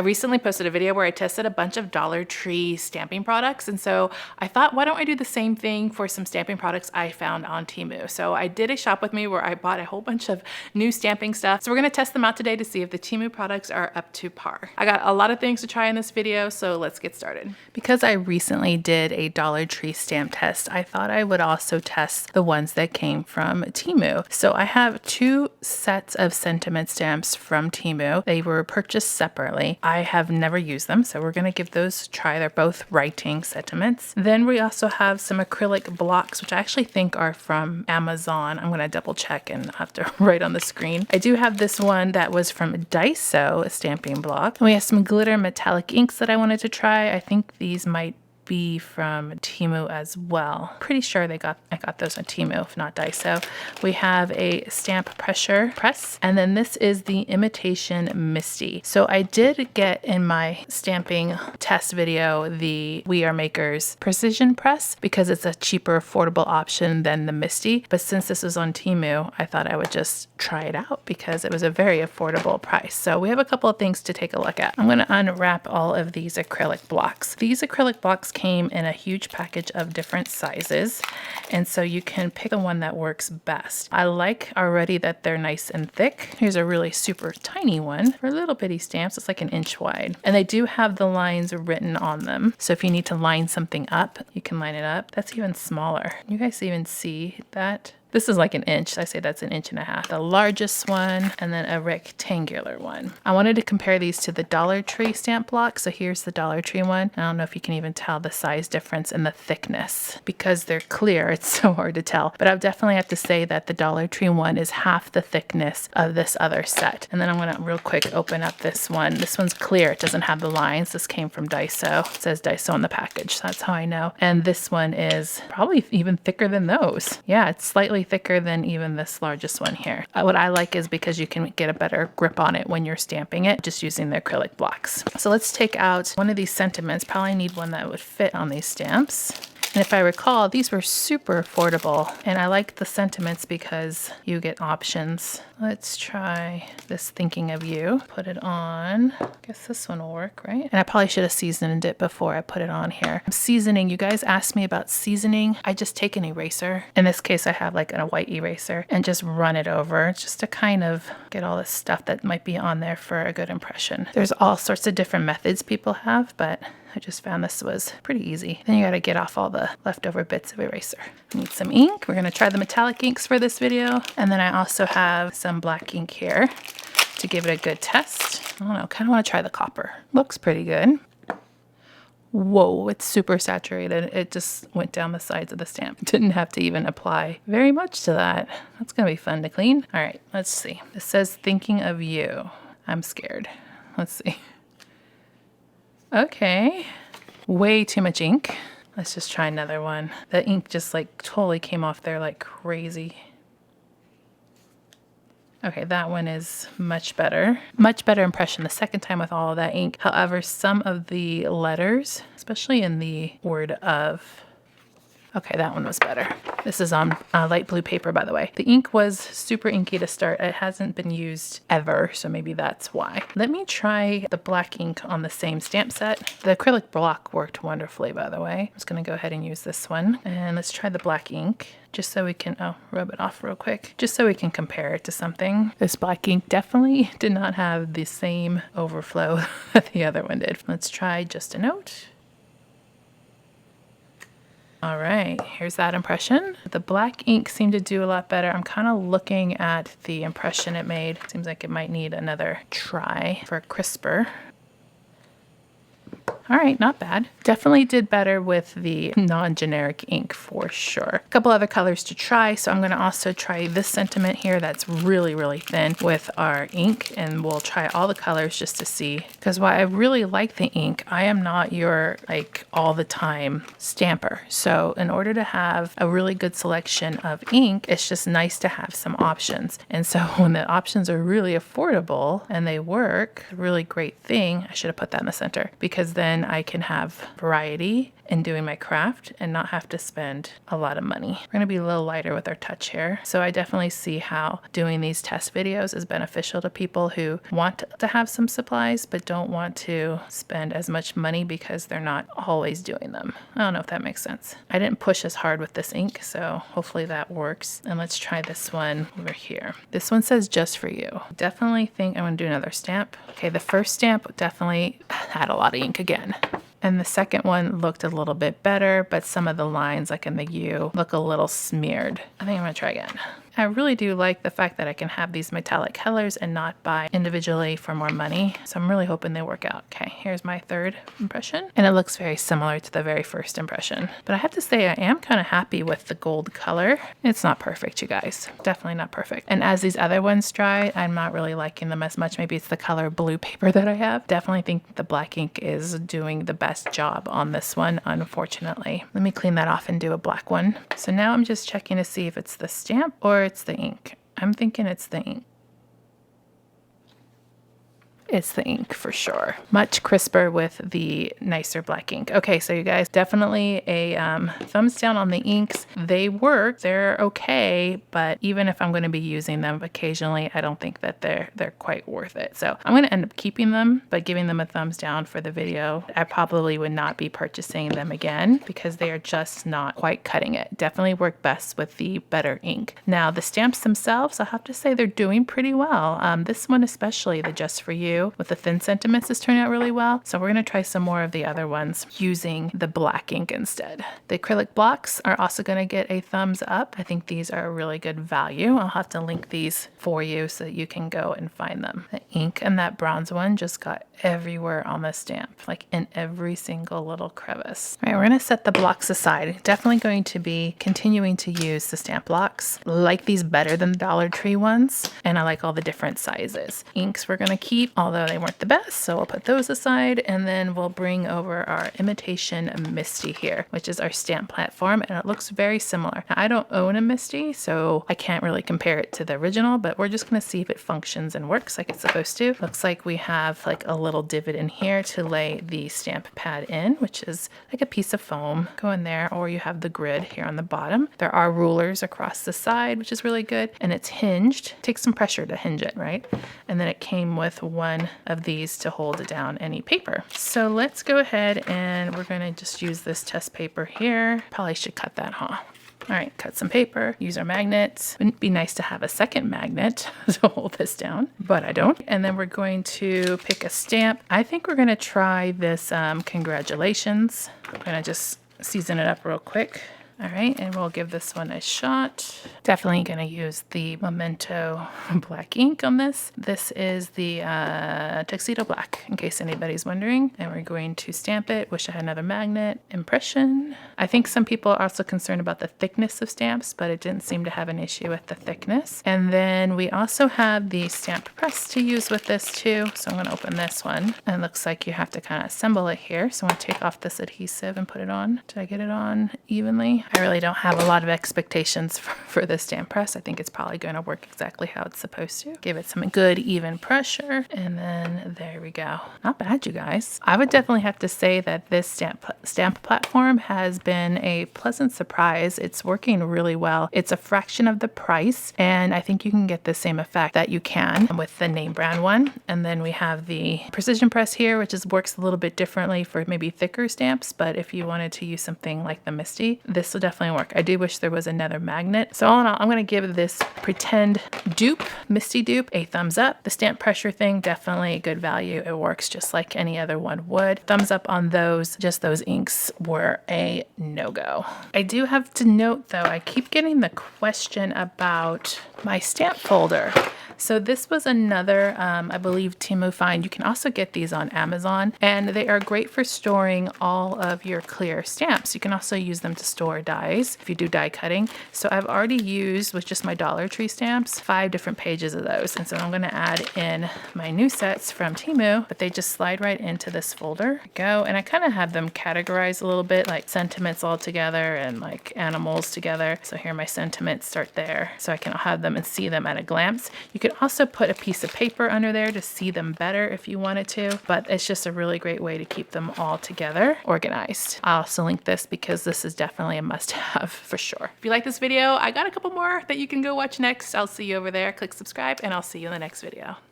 I recently posted a video where I tested a bunch of Dollar Tree stamping products, and so I thought, why don't I do the same thing for some stamping products I found on Temu? So I did a shop with me where I bought a whole bunch of new stamping stuff. So we're gonna test them out today to see if the Temu products are up to par. I got a lot of things to try in this video, so let's get started. Because I recently did a Dollar Tree stamp test, I thought I would also test the ones that came from Temu. So I have two sets of sentiment stamps from Temu. They were purchased separately. I have never used them, so we're gonna give those a try. They're both writing sentiments. Then we also have some acrylic blocks, which I actually think are from Amazon. I'm gonna double check and have to write on the screen. I do have this one that was from Daiso, a stamping block. And we have some glitter metallic inks that I wanted to try. I think these might be from Temu as well. Pretty sure I got those on Temu, if not Daiso. We have a stamp pressure press, and then this is the imitation Misti. So I did get in my stamping test video the We Are Makers precision press because it's a cheaper, affordable option than the Misti. But since this was on Temu, I thought I would just try it out because it was a very affordable price. So we have a couple of things to take a look at. I'm going to unwrap all of these acrylic blocks. These acrylic blocks came in a huge package of different sizes, and so you can pick the one that works best. I like already that they're nice and thick. Here's a really super tiny one for little bitty stamps. It's like an inch wide, and they do have the lines written on them, so if you need to line something up, you can line it up. That's even smaller. You guys even see that? This is like an inch. I say that's an inch and a half. The largest one, and then a rectangular one. I wanted to compare these to the Dollar Tree stamp block. So here's the Dollar Tree one. I don't know if you can even tell the size difference in the thickness. Because they're clear, it's so hard to tell. But I definitely have to say that the Dollar Tree one is half the thickness of this other set. And then I'm gonna real quick open up this one. This one's clear. It doesn't have the lines. This came from Daiso. It says Daiso on the package. So that's how I know. And this one is probably even thicker than those. Yeah, it's slightly thicker than even this largest one here. What I like is because you can get a better grip on it when you're stamping it, just using the acrylic blocks. So let's take out one of these sentiments. Probably need one that would fit on these stamps. And if I recall, these were super affordable, and I like the sentiments because you get options. Let's try this Thinking of You. Put it on. I guess this one will work, right? And I probably should have seasoned it before I put it on here. Seasoning, you guys asked me about seasoning. I just take an eraser. In this case, I have like a white eraser and just run it over just to kind of get all the stuff that might be on there for a good impression. There's all sorts of different methods people have, but I just found this was pretty easy. Then you got to get off all the leftover bits of eraser. Need some ink. We're going to try the metallic inks for this video. And then I also have some black ink here to give it a good test. I don't know, kind of want to try the copper. Looks pretty good. Whoa, it's super saturated. It just went down the sides of the stamp. Didn't have to even apply very much to that. That's going to be fun to clean. All right, let's see. It says Thinking of You. I'm scared. Let's see. Okay, way too much ink. Let's just try another one. The ink just like totally came off there like crazy. Okay, that one is much better. Much better impression the second time with all of that ink. However, some of the letters, especially in the word of, okay, that one was better. This is on light blue paper, by the way. The ink was super inky to start. It hasn't been used ever, so maybe that's why. Let me try the black ink on the same stamp set. The acrylic block worked wonderfully, by the way. I'm just gonna go ahead and use this one. And let's try the black ink, just so we can, rub it off real quick, just so we can compare it to something. This black ink definitely did not have the same overflow that the other one did. Let's try Just a Note. All right, here's that impression. The black ink seemed to do a lot better. I'm kind of looking at the impression it made. Seems like it might need another try for crisper. All right, not bad. Definitely did better with the non-generic ink for sure. A couple other colors to try. So I'm gonna also try this sentiment here that's really, really thin with our ink, and we'll try all the colors just to see. Because while I really like the ink, I am not your like all the time stamper. So in order to have a really good selection of ink, it's just nice to have some options. And so when the options are really affordable and they work, a really great thing, I should have put that in the center, because then then I can have variety in doing my craft and not have to spend a lot of money. We're going to be a little lighter with our touch here. So I definitely see how doing these test videos is beneficial to people who want to have some supplies but don't want to spend as much money because they're not always doing them. I don't know if that makes sense. I didn't push as hard with this ink, so hopefully that works. And let's try this one over here. This one says just for you. Definitely think I'm going to do another stamp. Okay, the first stamp definitely had a lot of ink again. And the second one looked a little bit better, but some of the lines, like in the U, look a little smeared. I think I'm gonna try again. I really do like the fact that I can have these metallic colors and not buy individually for more money. So I'm really hoping they work out. Okay, here's my third impression. And it looks very similar to the very first impression. But I have to say I am kind of happy with the gold color. It's not perfect, you guys. Definitely not perfect. And as these other ones dry, I'm not really liking them as much. Maybe it's the color blue paper that I have. Definitely think the black ink is doing the best job on this one, unfortunately. Let me clean that off and do a black one. So now I'm just checking to see if it's the stamp or it's the ink. I'm thinking it's the ink. It's the ink for sure. Much crisper with the nicer black ink. Okay, so you guys, definitely a thumbs down on the inks. They work, they're okay, but even if I'm going to be using them occasionally, I don't think that they're quite worth it. So I'm going to end up keeping them, but giving them a thumbs down for the video. I probably would not be purchasing them again because they are just not quite cutting it. Definitely work best with the better ink. Now the stamps themselves, I have to say they're doing pretty well. This one especially, the Just For You with the thin sentiments is turning out really well. So we're going to try some more of the other ones using the black ink instead. The acrylic blocks are also going to get a thumbs up. I think these are a really good value. I'll have to link these for you so that you can go and find them. The ink and that bronze one just got everywhere on the stamp, like in every single little crevice. All right, we're going to set the blocks aside. Definitely going to be continuing to use the stamp blocks. Like these better than the Dollar Tree ones, and I like all the different sizes. Inks we're going to keep, although they weren't the best, so we'll put those aside, and then we'll bring over our imitation Misti here, which is our stamp platform, and it looks very similar. Now, I don't own a Misti, so I can't really compare it to the original, but we're just going to see if it functions and works like it's supposed to. Looks like we have like a little divot in here to lay the stamp pad in, which is like a piece of foam. Go in there, or you have the grid here on the bottom. There are rulers across the side, which is really good, and it's hinged. It takes some pressure to hinge it, right? And then it came with one of these to hold down any paper. So let's go ahead and we're going to just use this test paper here. Probably should cut that, huh? All right, cut some paper, use our magnets. Wouldn't it be nice to have a second magnet to hold this down, but I don't. And then we're going to pick a stamp. I think we're going to try this congratulations. I'm going to just season it up real quick. All right, and we'll give this one a shot. Definitely gonna use the Memento black ink on this. This is the Tuxedo Black, in case anybody's wondering. And we're going to stamp it. Wish I had another magnet. Impression. I think some people are also concerned about the thickness of stamps, but it didn't seem to have an issue with the thickness. And then we also have the stamp press to use with this too. So I'm gonna open this one. And it looks like you have to kind of assemble it here. So I'm gonna take off this adhesive and put it on. Did I get it on evenly? I really don't have a lot of expectations for the stamp press. I think it's probably going to work exactly how it's supposed to. Give it some good even pressure, and then there we go. Not bad, you guys. I would definitely have to say that this stamp platform has been a pleasant surprise. It's working really well. It's a fraction of the price, and I think you can get the same effect that you can with the name brand one. And then we have the precision press here, which works a little bit differently for maybe thicker stamps, but if you wanted to use something like the Misti, this will definitely work. I do wish there was another magnet. So all in all, I'm going to give this pretend dupe, Misti dupe, a thumbs up. The stamp pressure thing, definitely a good value. It works just like any other one would. Thumbs up on those. Just those inks were a no-go. I do have to note though, I keep getting the question about my stamp folder. So this was another, I believe, Temu find. You can also get these on Amazon, and they are great for storing all of your clear stamps. You can also use them to store dies if you do die cutting. So I've already used, with just my Dollar Tree stamps, 5 different pages of those. And so I'm going to add in my new sets from Temu, but they just slide right into this folder. Go, and I kind of have them categorized a little bit, like sentiments all together and like animals together. So here my sentiments start there, so I can have them and see them at a glance. You could could also put a piece of paper under there to see them better if you wanted to, but it's just a really great way to keep them all together organized. I'll also link this because this is definitely a must-have for sure. If you like this video, I got a couple more that you can go watch next. I'll see you over there. Click subscribe and I'll see you in the next video.